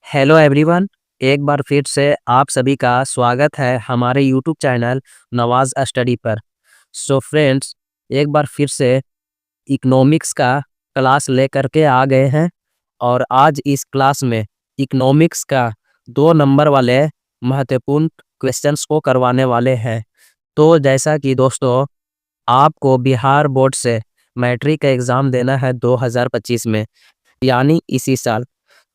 Hello everyone. एक बार फिर से आप सभी का स्वागत है हमारे यूट्यूब चैनल नवाज स्टडी पर। सो फ्रेंड्स, एक बार फिर से इकोनॉमिक्स का क्लास लेकर के आ गए हैं और आज इस क्लास में इकोनॉमिक्स का 2 नंबर वाले महत्वपूर्ण क्वेश्चंस को करवाने वाले हैं। तो जैसा कि दोस्तों, आपको बिहार बोर्ड से मैट्रिक का एग्ज़ाम देना है 2025 में, यानी इसी साल।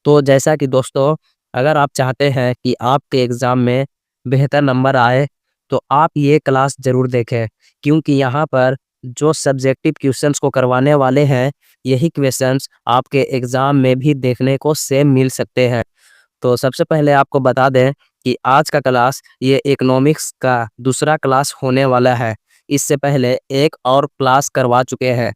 तो जैसा कि दोस्तों, अगर आप चाहते हैं कि आपके एग्ज़ाम में बेहतर नंबर आए तो आप ये क्लास ज़रूर देखें, क्योंकि यहाँ पर जो सब्जेक्टिव क्वेश्चंस को करवाने वाले हैं, यही क्वेश्चंस आपके एग्ज़ाम में भी देखने को सेम मिल सकते हैं। तो सबसे पहले आपको बता दें कि आज का क्लास ये इकोनॉमिक्स का दूसरा क्लास होने वाला है। इससे पहले एक और क्लास करवा चुके हैं।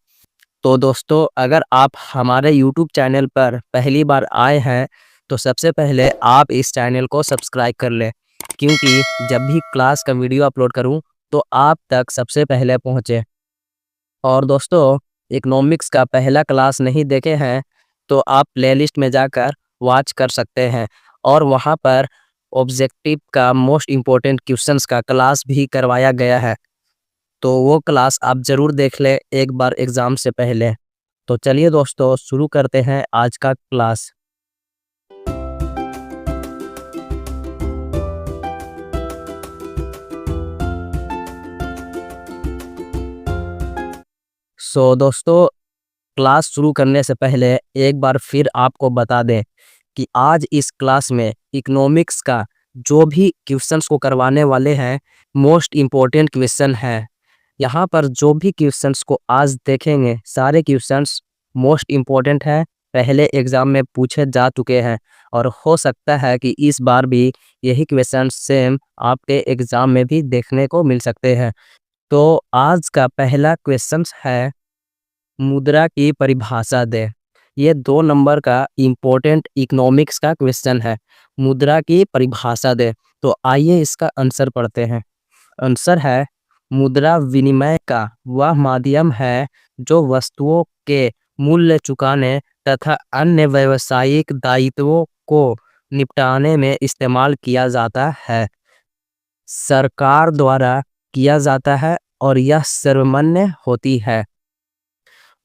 तो दोस्तों, अगर आप हमारे यूट्यूब चैनल पर पहली बार आए हैं तो सबसे पहले आप इस चैनल को सब्सक्राइब कर लें, क्योंकि जब भी क्लास का वीडियो अपलोड करूं तो आप तक सबसे पहले पहुंचे। और दोस्तों, इकोनॉमिक्स का पहला क्लास नहीं देखे हैं तो आप प्लेलिस्ट में जाकर वॉच कर सकते हैं और वहां पर ऑब्जेक्टिव का मोस्ट इम्पोर्टेंट क्वेश्चंस का क्लास भी करवाया गया है। तो वो क्लास आप ज़रूर देख लें एक बार एग्ज़ाम से पहले। तो चलिए दोस्तों, शुरू करते हैं आज का क्लास। दोस्तों, क्लास शुरू करने से पहले एक बार फिर आपको बता दें कि आज इस क्लास में इकोनॉमिक्स का जो भी क्वेश्चंस को करवाने वाले हैं, मोस्ट इम्पोर्टेंट क्वेश्चन है। यहाँ पर जो भी क्वेश्चंस को आज देखेंगे, सारे क्वेश्चंस मोस्ट इम्पोर्टेंट है, पहले एग्ज़ाम में पूछे जा चुके हैं और हो सकता है कि इस बार भी यही क्वेश्चन सेम आपके एग्ज़ाम में भी देखने को मिल सकते हैं। तो आज का पहला क्वेश्चन है, मुद्रा की परिभाषा दें। ये 2 नंबर का इम्पोर्टेंट इकोनॉमिक्स का क्वेश्चन है। मुद्रा की परिभाषा दें। तो आइए इसका आंसर पढ़ते हैं। आंसर है, मुद्रा विनिमय का वह माध्यम है जो वस्तुओं के मूल्य चुकाने तथा अन्य व्यावसायिक दायित्वों को निपटाने में इस्तेमाल किया जाता है, सरकार द्वारा किया जाता है और यह सर्वमान्य होती है।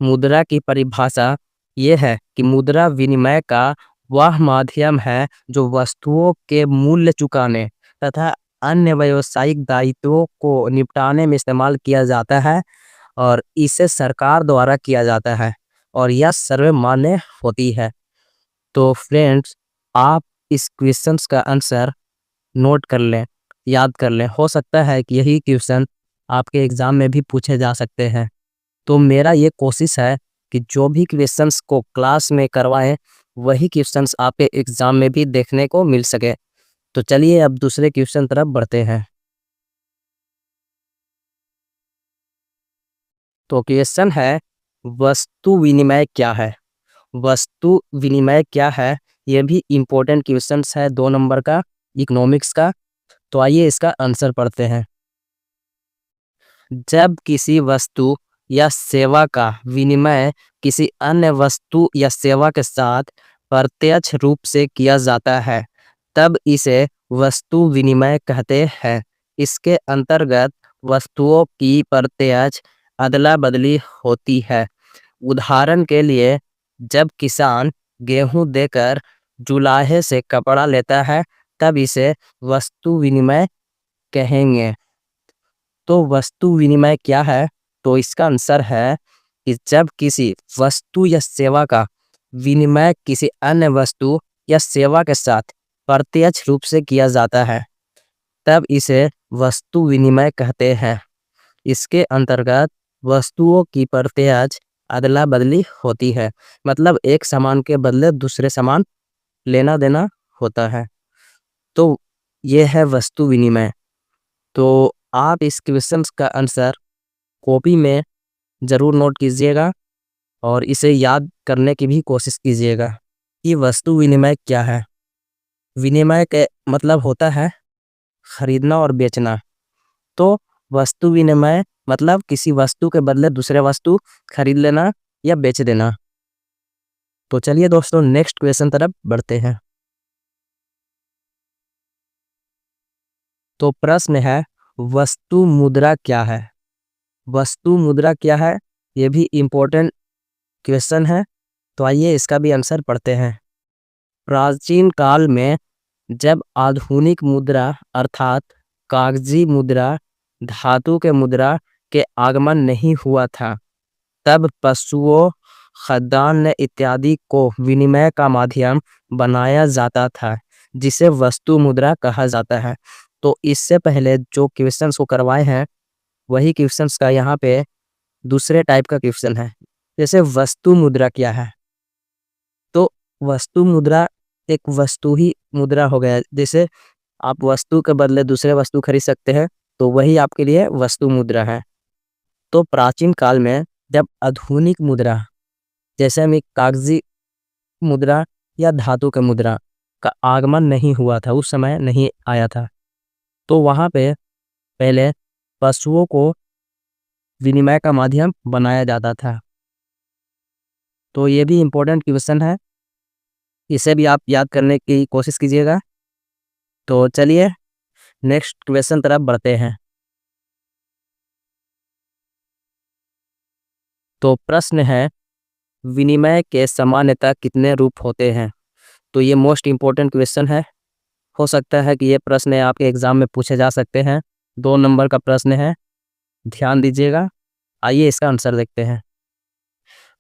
मुद्रा की परिभाषा ये है कि मुद्रा विनिमय का वह माध्यम है जो वस्तुओं के मूल्य चुकाने तथा अन्य व्यावसायिक दायित्वों को निपटाने में इस्तेमाल किया जाता है और इसे सरकार द्वारा किया जाता है और यह सर्वमान्य होती है। तो फ्रेंड्स, आप इस क्वेश्चंस का आंसर नोट कर लें, याद कर लें। हो सकता है कि यही क्वेश्चन आपके एग्ज़ाम में भी पूछे जा सकते हैं। तो मेरा ये कोशिश है कि जो भी क्वेश्चंस को क्लास में करवाएं, वही क्वेश्चंस आपके एग्ज़ाम में भी देखने को मिल सके। तो चलिए अब दूसरे क्वेश्चन तरफ बढ़ते हैं। तो क्वेश्चन है, वस्तु विनिमय क्या है? वस्तु विनिमय क्या है? ये भी इम्पोर्टेंट क्वेश्चंस है 2 नंबर का इकोनॉमिक्स का। तो आइए इसका आंसर पढ़ते हैं। जब किसी वस्तु या सेवा का विनिमय किसी अन्य वस्तु या सेवा के साथ प्रत्यक्ष रूप से किया जाता है, तब इसे वस्तु विनिमय कहते हैं। इसके अंतर्गत वस्तुओं की प्रत्यक्ष अदला बदली होती है। उदाहरण के लिए, जब किसान गेहूं देकर जुलाहे से कपड़ा लेता है, तब इसे वस्तु विनिमय कहेंगे। तो वस्तु विनिमय क्या है? तो इसका आंसर है कि जब किसी वस्तु या सेवा का विनिमय किसी अन्य वस्तु या सेवा के साथ प्रत्यक्ष रूप से किया जाता है, तब इसे वस्तु विनिमय कहते हैं। इसके अंतर्गत वस्तुओं की प्रत्यक्ष अदला बदली होती है, मतलब एक सामान के बदले दूसरे सामान लेना देना होता है। तो ये है वस्तु विनिमय। तो आप इस क्वेश्चन का आंसर कॉपी में ज़रूर नोट कीजिएगा और इसे याद करने की भी कोशिश कीजिएगा कि वस्तु विनिमय क्या है। विनिमय के मतलब होता है खरीदना और बेचना। तो वस्तु विनिमय मतलब किसी वस्तु के बदले दूसरे वस्तु खरीद लेना या बेच देना। तो चलिए दोस्तों, नेक्स्ट क्वेश्चन तरफ बढ़ते हैं। तो प्रश्न है, वस्तु मुद्रा क्या है? वस्तु मुद्रा क्या है, ये भी इम्पोर्टेंट क्वेश्चन है। तो आइए इसका भी आंसर पढ़ते हैं। प्राचीन काल में जब आधुनिक मुद्रा अर्थात कागजी मुद्रा, धातु के मुद्रा के आगमन नहीं हुआ था, तब पशुओं, खाद्यान्न इत्यादि को विनिमय का माध्यम बनाया जाता था, जिसे वस्तु मुद्रा कहा जाता है। तो इससे पहले जो क्वेश्चंस को करवाए हैं वही क्वेश्चंस का यहाँ पे दूसरे टाइप का क्वेश्चन है। जैसे वस्तु मुद्रा क्या है, तो वस्तु मुद्रा एक वस्तु ही मुद्रा हो गया। जैसे आप वस्तु के बदले दूसरे वस्तु खरीद सकते हैं, तो वही आपके लिए वस्तु मुद्रा है। तो प्राचीन काल में जब आधुनिक मुद्रा, जैसे में कागजी मुद्रा या धातु के मुद्रा का आगमन नहीं हुआ था, उस समय नहीं आया था, तो वहाँ पे पहले पशुओं को विनिमय का माध्यम बनाया जाता था। तो ये भी इम्पोर्टेंट क्वेश्चन है, इसे भी आप याद करने की कोशिश कीजिएगा। तो चलिए नेक्स्ट क्वेश्चन तरफ बढ़ते हैं। तो प्रश्न है, विनिमय के सामान्यतः कितने रूप होते हैं? तो ये मोस्ट इम्पोर्टेंट क्वेश्चन है। हो सकता है कि ये प्रश्न आपके एग्जाम में पूछे जा सकते हैं। 2 नंबर का प्रश्न है, ध्यान दीजिएगा। आइए इसका आंसर देखते हैं।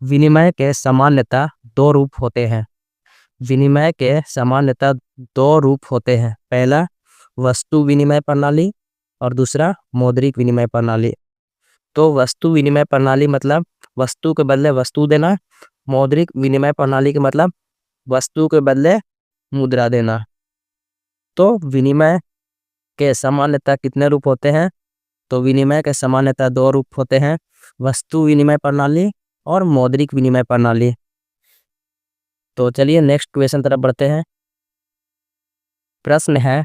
विनिमय के सामान्यतः 2 रूप होते हैं। विनिमय के सामान्यतः 2 रूप होते हैं। पहला वस्तु विनिमय प्रणाली और दूसरा मौद्रिक विनिमय प्रणाली। तो वस्तु विनिमय प्रणाली मतलब वस्तु के बदले वस्तु देना, मौद्रिक विनिमय प्रणाली के मतलब वस्तु के बदले मुद्रा देना। तो विनिमय के सामान्यतः कितने रूप होते हैं? तो विनिमय के सामान्यतः 2 रूप होते हैं, वस्तु विनिमय प्रणाली और मौद्रिक विनिमय प्रणाली। तो चलिए नेक्स्ट क्वेश्चन तरफ बढ़ते हैं। प्रश्न है,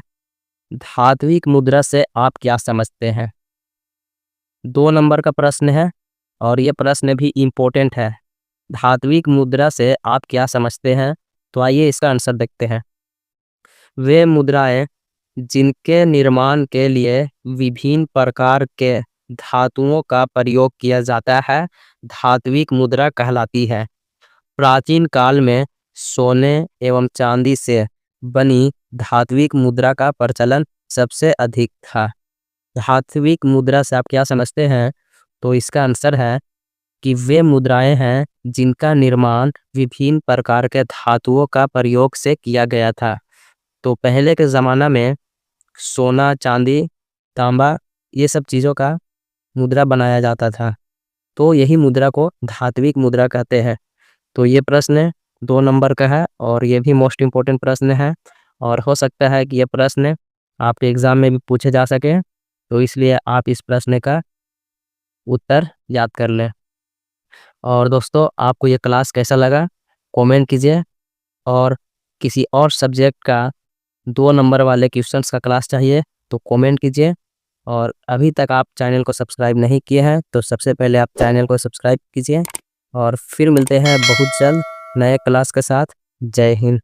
धात्विक मुद्रा से आप क्या समझते हैं? 2 नंबर का प्रश्न है और ये प्रश्न भी इम्पोर्टेंट है। धात्विक मुद्रा से आप क्या समझते हैं? तो आइए इसका आंसर देखते हैं। वे मुद्राएं जिनके निर्माण के लिए विभिन्न प्रकार के धातुओं का प्रयोग किया जाता है, धात्विक मुद्रा कहलाती है। प्राचीन काल में सोने एवं चांदी से बनी धात्विक मुद्रा का प्रचलन सबसे अधिक था। धात्विक मुद्रा से आप क्या समझते हैं? तो इसका आंसर है कि वे मुद्राएं हैं जिनका निर्माण विभिन्न प्रकार के धातुओं का प्रयोग से किया गया था। तो पहले के ज़माना में सोना, चांदी, तांबा ये सब चीज़ों का मुद्रा बनाया जाता था, तो यही मुद्रा को धात्विक मुद्रा कहते हैं। तो ये प्रश्न 2 नंबर का है और ये भी मोस्ट इम्पोर्टेंट प्रश्न है और हो सकता है कि ये प्रश्न आपके एग्ज़ाम में भी पूछे जा सके, तो इसलिए आप इस प्रश्न का उत्तर याद कर लें। और दोस्तों, आपको ये क्लास कैसा लगा कमेंट कीजिए, और किसी और सब्जेक्ट का 2 नंबर वाले क्वेश्चंस का क्लास चाहिए तो कमेंट कीजिए। और अभी तक आप चैनल को सब्सक्राइब नहीं किए हैं तो सबसे पहले आप चैनल को सब्सक्राइब कीजिए, और फिर मिलते हैं बहुत जल्द नए क्लास के साथ। जय हिंद।